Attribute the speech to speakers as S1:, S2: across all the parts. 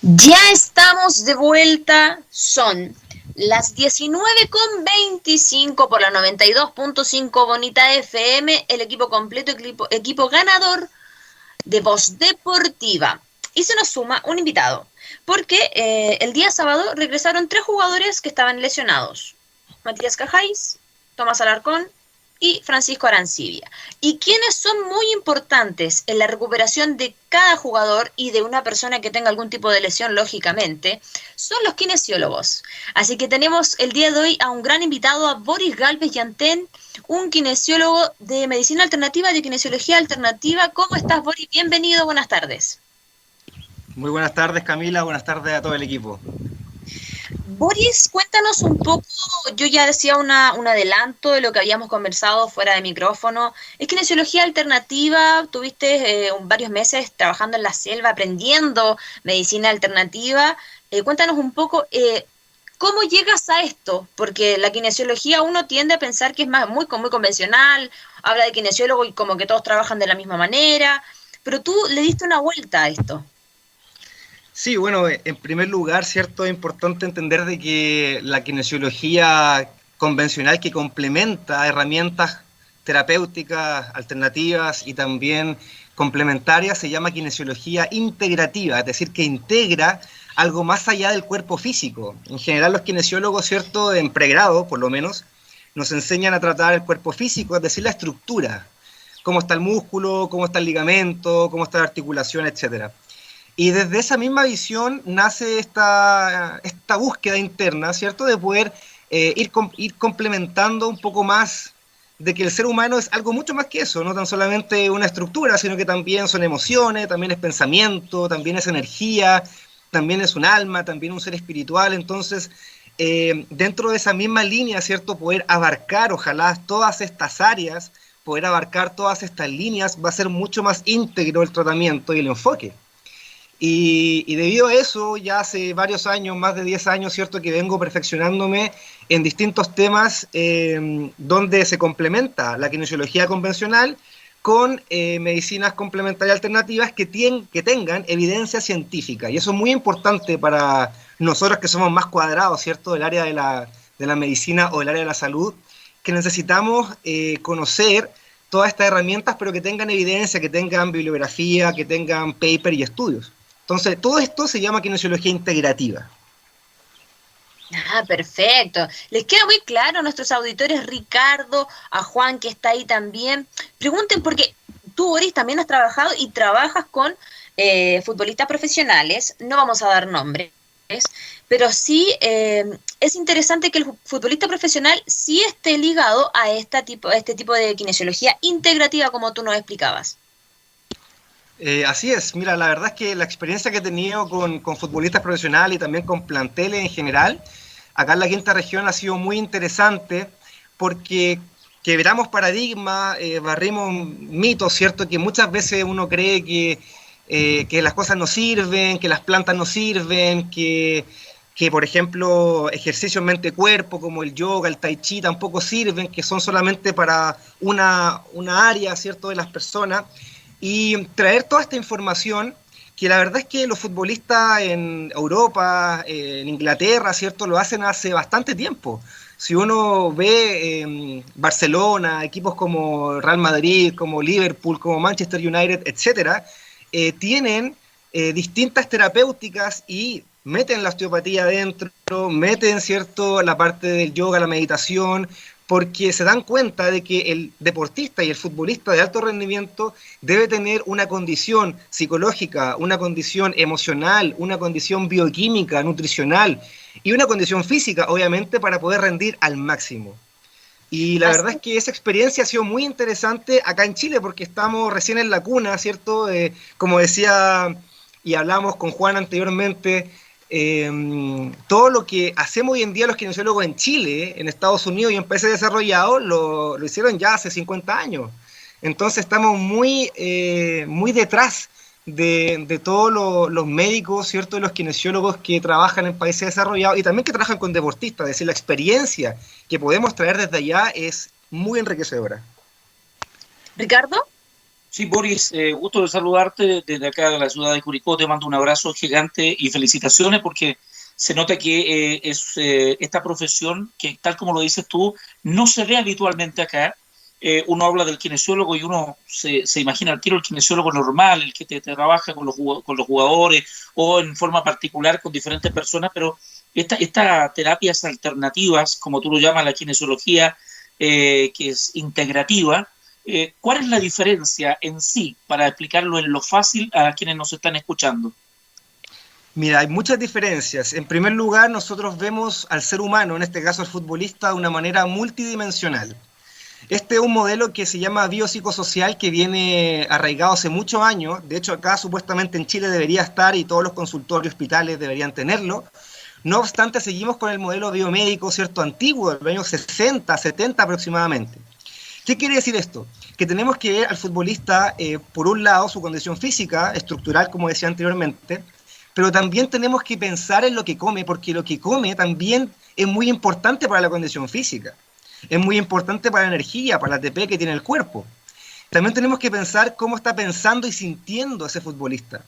S1: Ya estamos de vuelta, son las 19:25 por la 92.5 Bonita FM, el equipo completo, equipo ganador de Voz Deportiva. Y se nos suma un invitado, porque el día sábado regresaron 3 jugadores que estaban lesionados. Matías Cajáis, Tomás Alarcón y Francisco Arancibia. Y quienes son muy importantes en la recuperación de cada jugador y de una persona que tenga algún tipo de lesión, lógicamente, son los kinesiólogos. Así que tenemos el día de hoy a un gran invitado, a Boris Galvez Yantén, un kinesiólogo de medicina alternativa, de kinesiología alternativa. ¿Cómo estás, Boris? Bienvenido, buenas tardes.
S2: Muy buenas tardes, Camila, buenas tardes a todo el equipo.
S1: Boris, cuéntanos un poco, yo ya decía un adelanto de lo que habíamos conversado fuera de micrófono. Es kinesiología alternativa, tuviste varios meses trabajando en la selva, aprendiendo medicina alternativa. Cuéntanos un poco, ¿cómo llegas a esto? Porque la kinesiología uno tiende a pensar que es muy convencional, habla de kinesiólogo y como que todos trabajan de la misma manera, pero tú le diste una vuelta a esto.
S2: Sí, bueno, en primer lugar, cierto, es importante entender de que la kinesiología convencional que complementa herramientas terapéuticas, alternativas y también complementarias se llama kinesiología integrativa, es decir, que integra algo más allá del cuerpo físico. En general los kinesiólogos, cierto, en pregrado por lo menos, nos enseñan a tratar el cuerpo físico, es decir, la estructura, cómo está el músculo, cómo está el ligamento, cómo está la articulación, etcétera. Y desde esa misma visión nace esta búsqueda interna, ¿cierto? De poder ir complementando un poco más de que el ser humano es algo mucho más que eso, no tan solamente una estructura, sino que también son emociones, también es pensamiento, también es energía, también es un alma, también un ser espiritual. Entonces, dentro de esa misma línea, ¿cierto? Poder abarcar, ojalá, todas estas áreas, poder abarcar todas estas líneas, va a ser mucho más íntegro el tratamiento y el enfoque. Y debido a eso, ya hace varios años, más de 10 años, ¿cierto?, que vengo perfeccionándome en distintos temas donde se complementa la kinesiología convencional con medicinas complementarias alternativas que tengan evidencia científica. Y eso es muy importante para nosotros que somos más cuadrados, ¿cierto?, del área de la medicina o del área de la salud, que necesitamos conocer todas estas herramientas, pero que tengan evidencia, que tengan bibliografía, que tengan paper y estudios. Entonces, todo esto se llama kinesiología integrativa.
S1: Ah, perfecto. Les queda muy claro a nuestros auditores, Ricardo, a Juan, que está ahí también. Pregunten, porque tú, Boris, también has trabajado y trabajas con futbolistas profesionales. No vamos a dar nombres, pero sí es interesante que el futbolista profesional sí esté ligado a este tipo de kinesiología integrativa, como tú nos explicabas.
S2: Así es, mira, la verdad es que la experiencia que he tenido con futbolistas profesionales y también con planteles en general, acá en la quinta región ha sido muy interesante porque quebramos paradigmas, barrimos mitos, ¿cierto? Que muchas veces uno cree que las cosas no sirven, que las plantas no sirven, que por ejemplo ejercicios mente-cuerpo como el yoga, el tai chi tampoco sirven, que son solamente para una área, ¿cierto?, de las personas. Y traer toda esta información, que la verdad es que los futbolistas en Europa, en Inglaterra, ¿cierto?, lo hacen hace bastante tiempo. Si uno ve Barcelona, equipos como Real Madrid, como Liverpool, como Manchester United, etcétera, tienen distintas terapéuticas y meten la osteopatía adentro, meten, ¿cierto?, la parte del yoga, la meditación, porque se dan cuenta de que el deportista y el futbolista de alto rendimiento debe tener una condición psicológica, una condición emocional, una condición bioquímica, nutricional y una condición física, obviamente, para poder rendir al máximo. Y la verdad es que esa experiencia ha sido muy interesante acá en Chile porque estamos recién en la cuna, ¿cierto? Como decía y hablamos con Juan anteriormente, todo lo que hacemos hoy en día los kinesiólogos en Chile, en Estados Unidos y en países desarrollados lo hicieron ya hace 50 años. Entonces estamos muy detrás de todos los médicos, ¿cierto?, de los kinesiólogos que trabajan en países desarrollados y también que trabajan con deportistas. Es decir, la experiencia que podemos traer desde allá es muy enriquecedora.
S1: Ricardo.
S3: Sí, Boris, gusto de saludarte desde acá de la ciudad de Curicó. Te mando un abrazo gigante y felicitaciones porque se nota que es esta profesión que, tal como lo dices tú, no se ve habitualmente acá. Uno habla del kinesiólogo y uno se imagina al tiro el kinesiólogo normal, el que te trabaja con con los jugadores o en forma particular con diferentes personas, pero esta terapias alternativas, como tú lo llamas, la kinesiología, que es integrativa. ¿Cuál es la diferencia en sí, para explicarlo en lo fácil a quienes nos están escuchando?
S2: Mira, hay muchas diferencias. En primer lugar, nosotros vemos al ser humano, en este caso al futbolista, de una manera multidimensional. Este es un modelo que se llama biopsicosocial, que viene arraigado hace muchos años. De hecho, acá supuestamente en Chile debería estar y todos los consultorios, hospitales deberían tenerlo. No obstante, seguimos con el modelo biomédico, ¿cierto?, antiguo, del año 60, 70 aproximadamente. ¿Qué quiere decir esto? Que tenemos que ver al futbolista, por un lado, su condición física, estructural, como decía anteriormente, pero también tenemos que pensar en lo que come, porque lo que come también es muy importante para la condición física. Es muy importante para la energía, para la ATP que tiene el cuerpo. También tenemos que pensar cómo está pensando y sintiendo ese futbolista.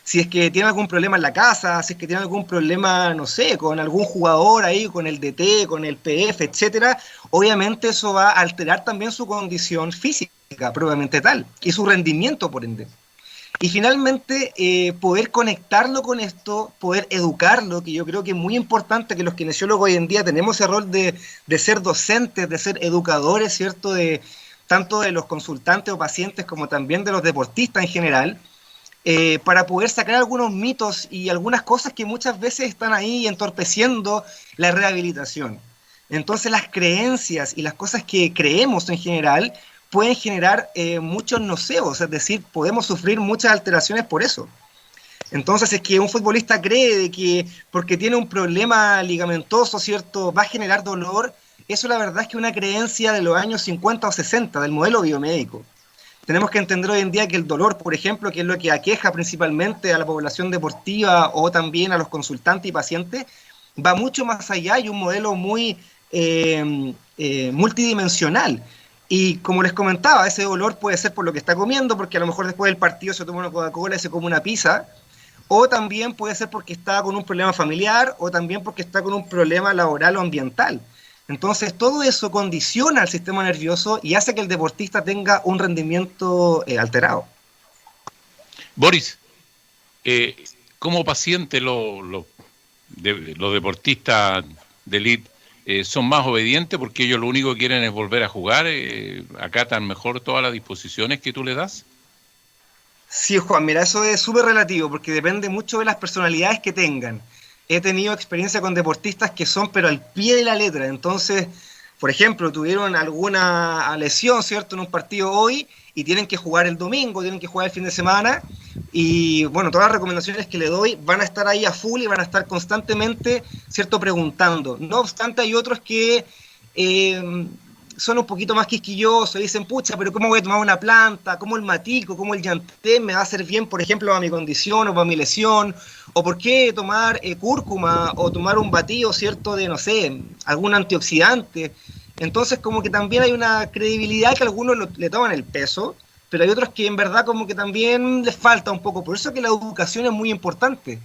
S2: Si es que tiene algún problema en la casa, si es que tiene algún problema, no sé, con algún jugador ahí, con el DT, con el PF, etcétera, obviamente eso va a alterar también su condición física, probablemente tal, y su rendimiento, por ende. Y finalmente, poder conectarlo con esto, poder educarlo, que yo creo que es muy importante, que los kinesiólogos hoy en día tenemos ese rol de ser docentes, de ser educadores, ¿cierto?, tanto de los consultantes o pacientes como también de los deportistas en general, para poder sacar algunos mitos y algunas cosas que muchas veces están ahí entorpeciendo la rehabilitación. Entonces las creencias y las cosas que creemos en general pueden generar muchos nocebos, es decir, podemos sufrir muchas alteraciones por eso. Entonces, es que un futbolista cree de que porque tiene un problema ligamentoso, ¿cierto?, va a generar dolor, eso la verdad es que es una creencia de los años 50 o 60, del modelo biomédico. Tenemos que entender hoy en día que el dolor, por ejemplo, que es lo que aqueja principalmente a la población deportiva o también a los consultantes y pacientes, va mucho más allá y un modelo muy multidimensional. Y como les comentaba, ese dolor puede ser por lo que está comiendo, porque a lo mejor después del partido se toma una Coca-Cola y se come una pizza, o también puede ser porque está con un problema familiar, o también porque está con un problema laboral o ambiental. Entonces, todo eso condiciona al sistema nervioso y hace que el deportista tenga un rendimiento alterado.
S4: Boris, como paciente, los deportistas de élite son más obedientes porque ellos lo único que quieren es volver a jugar, acatan mejor todas las disposiciones que tú le das.
S2: Sí, Juan, mira, eso es súper relativo porque depende mucho de las personalidades que tengan. He tenido experiencia con deportistas que son pero al pie de la letra, entonces, por ejemplo, tuvieron alguna lesión, ¿cierto?, en un partido hoy y tienen que jugar el domingo, tienen que jugar el fin de semana y, bueno, todas las recomendaciones que le doy van a estar ahí a full y van a estar constantemente, ¿cierto?, preguntando. No obstante, hay otros que son un poquito más quisquillosos, dicen, pucha, pero ¿cómo voy a tomar una planta? ¿Cómo el matico, cómo el llantén me va a hacer bien, por ejemplo, para mi condición o para mi lesión? ¿O por qué tomar cúrcuma o tomar un batido, ¿cierto?, de, no sé, algún antioxidante? Entonces, como que también hay una credibilidad que algunos le toman el peso, pero hay otros que en verdad como que también les falta un poco. Por eso que la educación es muy importante.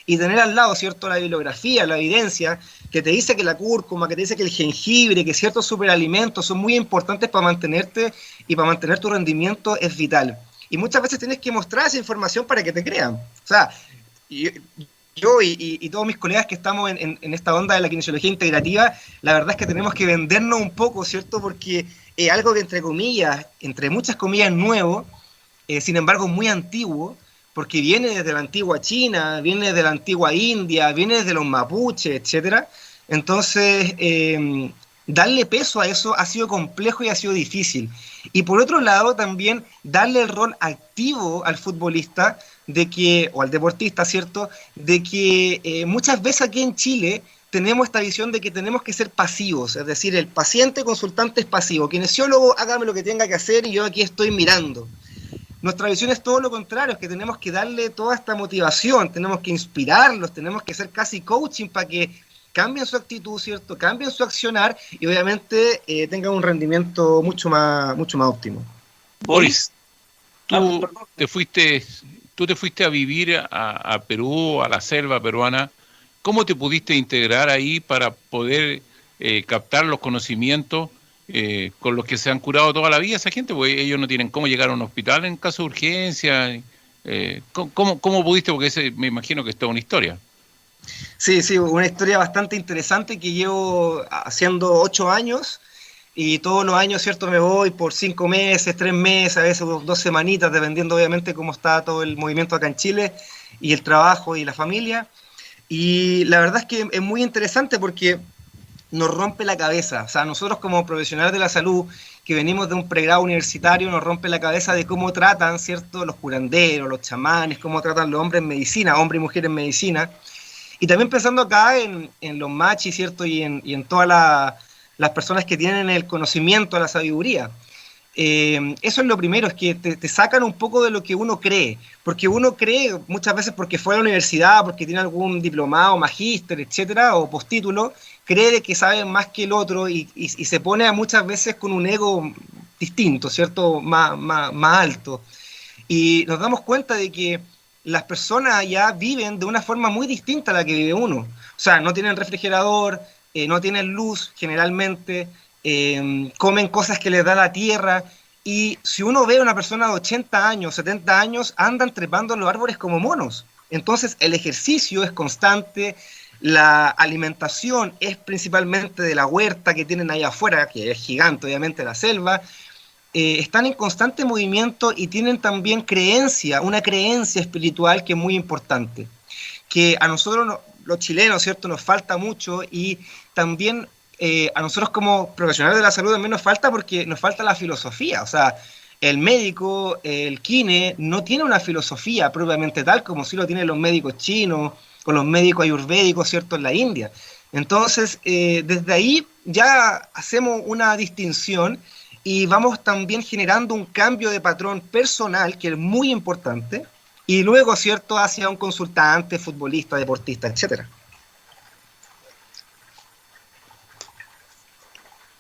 S2: Y tener al lado, ¿cierto?, la bibliografía, la evidencia, que te dice que la cúrcuma, que te dice que el jengibre, que ciertos superalimentos son muy importantes para mantenerte y para mantener tu rendimiento es vital. Y muchas veces tienes que mostrar esa información para que te crean. O sea, yo y todos mis colegas que estamos en esta onda de la kinesiología integrativa, la verdad es que tenemos que vendernos un poco, ¿cierto? Porque es algo que entre comillas, entre muchas comillas, es nuevo, sin embargo muy antiguo, porque viene desde la antigua China, viene desde la antigua India, viene desde los mapuches, etcétera. Entonces, darle peso a eso ha sido complejo y ha sido difícil. Y por otro lado, también darle el rol activo al futbolista, o al deportista, ¿cierto?, de que muchas veces aquí en Chile tenemos esta visión de que tenemos que ser pasivos, es decir, el paciente consultante es pasivo, kinesiólogo, hágame lo que tenga que hacer y yo aquí estoy mirando. Nuestra visión es todo lo contrario, es que tenemos que darle toda esta motivación, tenemos que inspirarlos, tenemos que hacer casi coaching para que cambien su actitud, ¿cierto?, cambien su accionar y obviamente tengan un rendimiento mucho más óptimo.
S3: Boris,
S4: tú te fuiste a vivir a Perú, a la selva peruana. ¿Cómo te pudiste integrar ahí para poder captar los conocimientos con los que se han curado toda la vida esa gente? Porque ellos no tienen cómo llegar a un hospital en caso de urgencia. ¿Cómo pudiste? Porque me imagino que es toda una historia.
S2: Sí, una historia bastante interesante que llevo haciendo 8 años y todos los años, ¿cierto? Me voy por 5 meses, 3 meses, a veces 2 semanitas, dependiendo obviamente cómo está todo el movimiento acá en Chile y el trabajo y la familia. Y la verdad es que es muy interesante porque nos rompe la cabeza. O sea, nosotros como profesionales de la salud, que venimos de un pregrado universitario, nos rompe la cabeza de cómo tratan, ¿cierto?, los curanderos, los chamanes, cómo tratan los hombres en medicina, hombres y mujeres en medicina. Y también pensando acá en los machis, ¿cierto?, y en todas las personas que tienen el conocimiento, la sabiduría. Eso es lo primero, es que te sacan un poco de lo que uno cree, porque uno cree muchas veces porque fue a la universidad, porque tiene algún diplomado, magíster, etcétera, o postítulo, cree de que sabe más que el otro y se pone muchas veces con un ego distinto, ¿cierto?, más alto. Y nos damos cuenta de que las personas allá viven de una forma muy distinta a la que vive uno. O sea, no tienen refrigerador, no tienen luz generalmente, comen cosas que les da la tierra, y si uno ve a una persona de 80 años, 70 años, andan trepando en los árboles como monos. Entonces el ejercicio es constante, la alimentación es principalmente de la huerta que tienen ahí afuera, que es gigante obviamente la selva, están en constante movimiento y tienen también una creencia espiritual que es muy importante, que a nosotros los chilenos, ¿cierto?, nos falta mucho, y también a nosotros como profesionales de la salud también nos falta, porque nos falta la filosofía. O sea, el médico, el kine, no tiene una filosofía propiamente tal como sí lo tienen los médicos chinos o los médicos ayurvédicos, ¿cierto?, en la India. Entonces, desde ahí ya hacemos una distinción y vamos también generando un cambio de patrón personal, que es muy importante, y luego, ¿cierto?, hacia un consultante, futbolista, deportista, etcétera.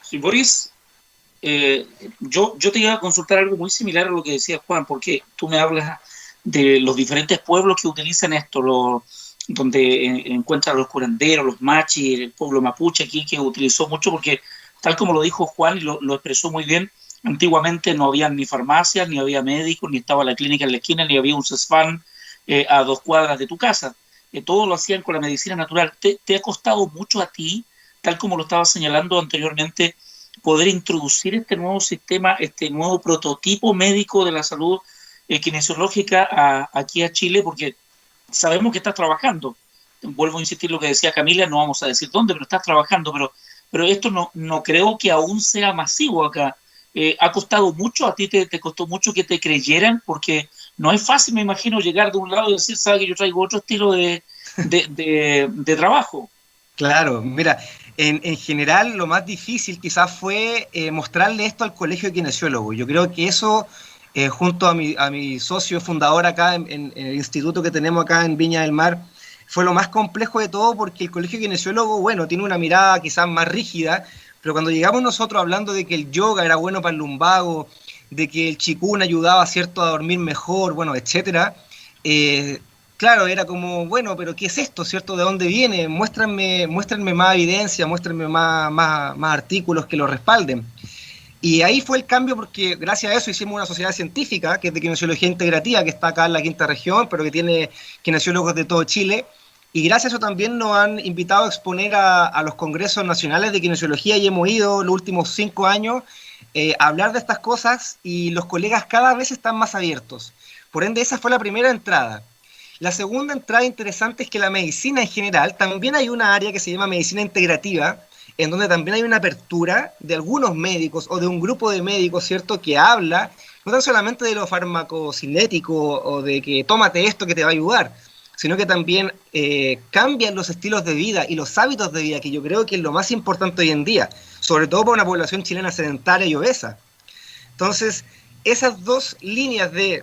S3: Sí, Boris, yo te iba a consultar algo muy similar a lo que decía Juan, porque tú me hablas de los diferentes pueblos que utilizan esto, donde encuentran los curanderos, los machis, el pueblo mapuche aquí, que utilizó mucho, porque tal como lo dijo Juan y lo expresó muy bien, antiguamente no había ni farmacias, ni había médicos, ni estaba la clínica en la esquina, ni había un CESFAM a 2 cuadras de tu casa. Todo lo hacían con la medicina natural. ¿Te ha costado mucho a ti, tal como lo estaba señalando anteriormente, poder introducir este nuevo sistema, este nuevo prototipo médico de la salud kinesiológica aquí a Chile? Porque sabemos que estás trabajando. Vuelvo a insistir lo que decía Camila, no vamos a decir dónde, pero estás trabajando, pero esto no creo que aún sea masivo acá. ¿Ha costado mucho? ¿A ti te costó mucho que te creyeran? Porque no es fácil, me imagino, llegar de un lado y decir, sabe que yo traigo otro estilo de trabajo.
S2: Claro, mira, en general lo más difícil quizás fue mostrarle esto al colegio de kinesiólogos. Yo creo que eso, junto a mi socio fundador acá en el instituto que tenemos acá en Viña del Mar, fue lo más complejo de todo, porque el colegio de kinesiólogos, bueno, tiene una mirada quizás más rígida, pero cuando llegamos nosotros hablando de que el yoga era bueno para el lumbago, de que el chikun ayudaba, ¿cierto?, a dormir mejor, bueno, etcétera, claro, era como, bueno, pero ¿qué es esto, cierto? ¿De dónde viene? Muéstrenme más evidencia, muéstrenme más artículos que lo respalden. Y ahí fue el cambio, porque gracias a eso hicimos una sociedad científica, que es de kinesiología integrativa, que está acá en la quinta región, pero que tiene kinesiólogos de todo Chile. Y gracias a eso también nos han invitado a exponer a los congresos nacionales de kinesiología, y hemos ido los últimos 5 años a hablar de estas cosas, y los colegas cada vez están más abiertos. Por ende, esa fue la primera entrada. La segunda entrada interesante es que la medicina en general, también hay una área que se llama medicina integrativa, en donde también hay una apertura de algunos médicos o de un grupo de médicos, ¿cierto?, que habla no tan solamente de lo farmacocinético o de que tómate esto que te va a ayudar, sino que también cambian los estilos de vida y los hábitos de vida, que yo creo que es lo más importante hoy en día, sobre todo para una población chilena sedentaria y obesa. Entonces, esas dos líneas de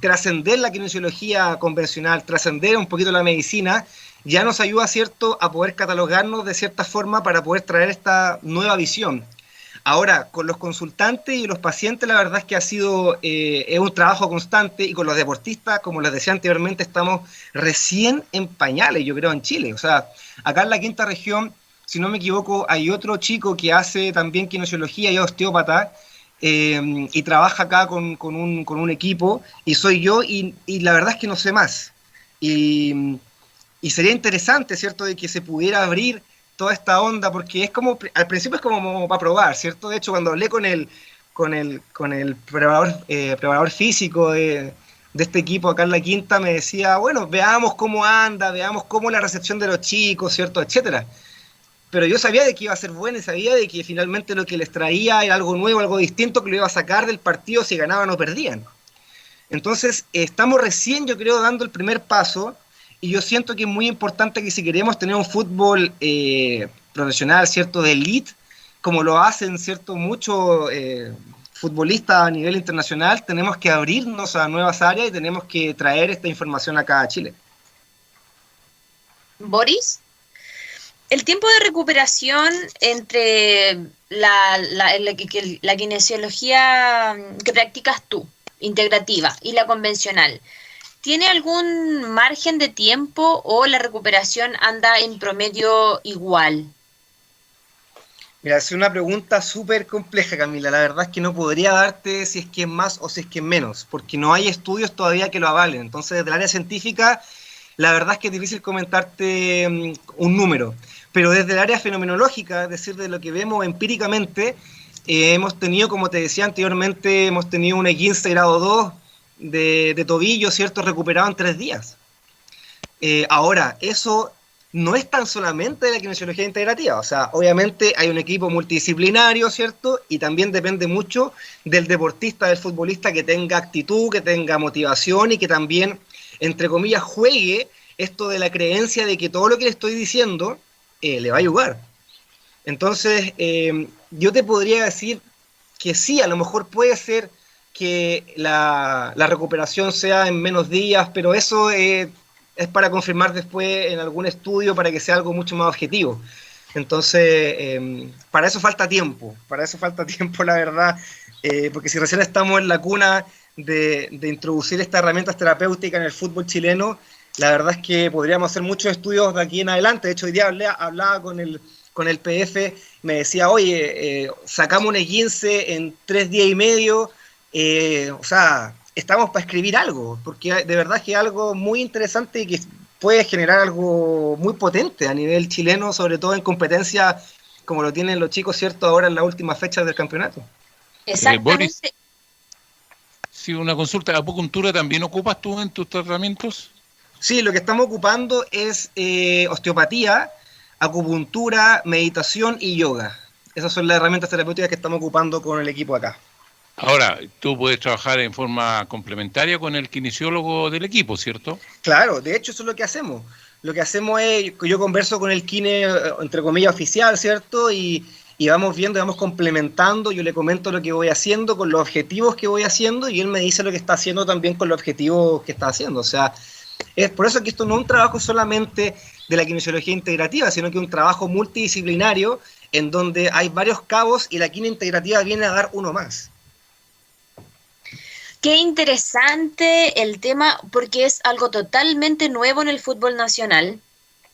S2: trascender la kinesiología convencional, trascender un poquito la medicina, ya nos ayuda, ¿cierto?, a poder catalogarnos de cierta forma para poder traer esta nueva visión. Ahora, con los consultantes y los pacientes, la verdad es que ha sido es un trabajo constante, y con los deportistas, como les decía anteriormente, estamos recién en pañales, yo creo, en Chile. O sea, acá en la quinta región, si no me equivoco, hay otro chico que hace también kinesiología y osteópata, y trabaja acá con un equipo, y soy yo, y la verdad es que no sé más. Y sería interesante, ¿cierto?, de que se pudiera abrir toda esta onda, porque es como, al principio es como para probar, ¿cierto? De hecho, cuando hablé con el preparador físico de este equipo acá en la quinta, me decía, bueno, veamos cómo anda, veamos cómo la recepción de los chicos, ¿cierto?, etcétera. Pero yo sabía de que iba a ser bueno, y sabía de que finalmente lo que les traía era algo nuevo, algo distinto, que lo iba a sacar del partido si ganaban o perdían. Entonces, estamos recién, yo creo, dando el primer paso, y yo siento que es muy importante que si queremos tener un fútbol profesional, ¿cierto?, de elite, como lo hacen, ¿cierto?, muchos futbolistas a nivel internacional, tenemos que abrirnos a nuevas áreas y tenemos que traer esta información acá a Chile.
S1: Boris, el tiempo de recuperación entre la kinesiología que practicas tú, integrativa, y la convencional, ¿tiene algún margen de tiempo o la recuperación anda en promedio igual?
S2: Mira, es una pregunta súper compleja, Camila. La verdad es que no podría darte si es que es más o si es que es menos, porque no hay estudios todavía que lo avalen. Entonces, desde el área científica, la verdad es que es difícil comentarte un número. Pero desde el área fenomenológica, es decir, de lo que vemos empíricamente, hemos tenido, como te decía anteriormente, hemos tenido un E15 grado 2 de tobillo, ¿cierto?, recuperado en 3 días. Ahora, eso no es tan solamente de la kinesiología integrativa. O sea, obviamente hay un equipo multidisciplinario, ¿cierto? Y también depende mucho del deportista, del futbolista, que tenga actitud, que tenga motivación y que también, entre comillas, juegue esto de la creencia de que todo lo que le estoy diciendo le va a ayudar. Entonces, yo te podría decir que sí, a lo mejor puede ser que la recuperación sea en menos días, pero eso es para confirmar después en algún estudio para que sea algo mucho más objetivo. Entonces, para eso falta tiempo, la verdad, porque si recién estamos en la cuna de introducir estas herramientas terapéuticas en el fútbol chileno, la verdad es que podríamos hacer muchos estudios de aquí en adelante. De hecho, hoy día hablaba con el PF, me decía, oye, sacamos un E15 en 3 días y medio, o sea, estamos para escribir algo, porque de verdad que es algo muy interesante y que puede generar algo muy potente a nivel chileno, sobre todo en competencia como lo tienen los chicos, ¿cierto?, ahora en las últimas fechas del campeonato.
S1: Exactamente.
S4: Boris, sí, una consulta, ¿acupuntura también ocupas tú en tus tratamientos?
S2: Sí, lo que estamos ocupando es osteopatía, acupuntura, meditación y yoga. Esas son las herramientas terapéuticas que estamos ocupando con el equipo acá.
S4: Ahora, tú puedes trabajar en forma complementaria con el kinesiólogo del equipo, ¿cierto?
S2: Claro, de hecho eso es lo que hacemos. Lo que hacemos es, yo converso con el kine, entre comillas, oficial, ¿cierto? Y vamos viendo, vamos complementando, yo le comento lo que voy haciendo con los objetivos que voy haciendo y él me dice lo que está haciendo también con los objetivos que está haciendo. O sea, es por eso que esto no es un trabajo solamente de la kinesiología integrativa, sino que es un trabajo multidisciplinario en donde hay varios cabos y la quine integrativa viene a dar uno más.
S1: Qué interesante el tema, porque es algo totalmente nuevo en el fútbol nacional,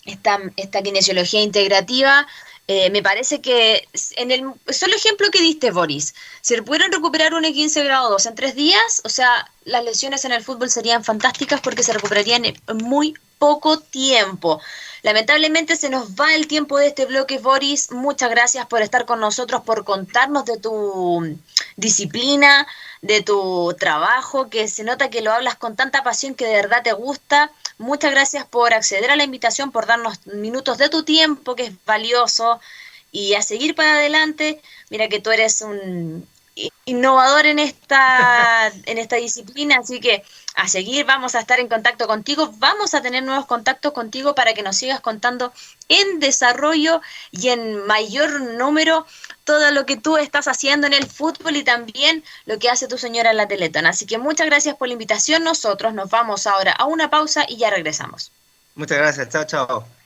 S1: esta kinesiología integrativa. Me parece que en el solo ejemplo que diste, Boris, si pudieran recuperar un E15 grado 2 en 3 días, o sea, las lesiones en el fútbol serían fantásticas porque se recuperarían en muy poco tiempo. Lamentablemente se nos va el tiempo de este bloque, Boris. Muchas gracias por estar con nosotros, por contarnos de tu disciplina, de tu trabajo, que se nota que lo hablas con tanta pasión que de verdad te gusta. Muchas gracias por acceder a la invitación, por darnos minutos de tu tiempo, que es valioso, y a seguir para adelante. Mira que tú eres un innovador en esta disciplina, así que a seguir, vamos a estar en contacto contigo, vamos a tener nuevos contactos contigo para que nos sigas contando en desarrollo y en mayor número todo lo que tú estás haciendo en el fútbol y también lo que hace tu señora en la Teletón. Así que muchas gracias por la invitación. Nosotros nos vamos ahora a una pausa y ya regresamos.
S2: Muchas gracias, chao, chao.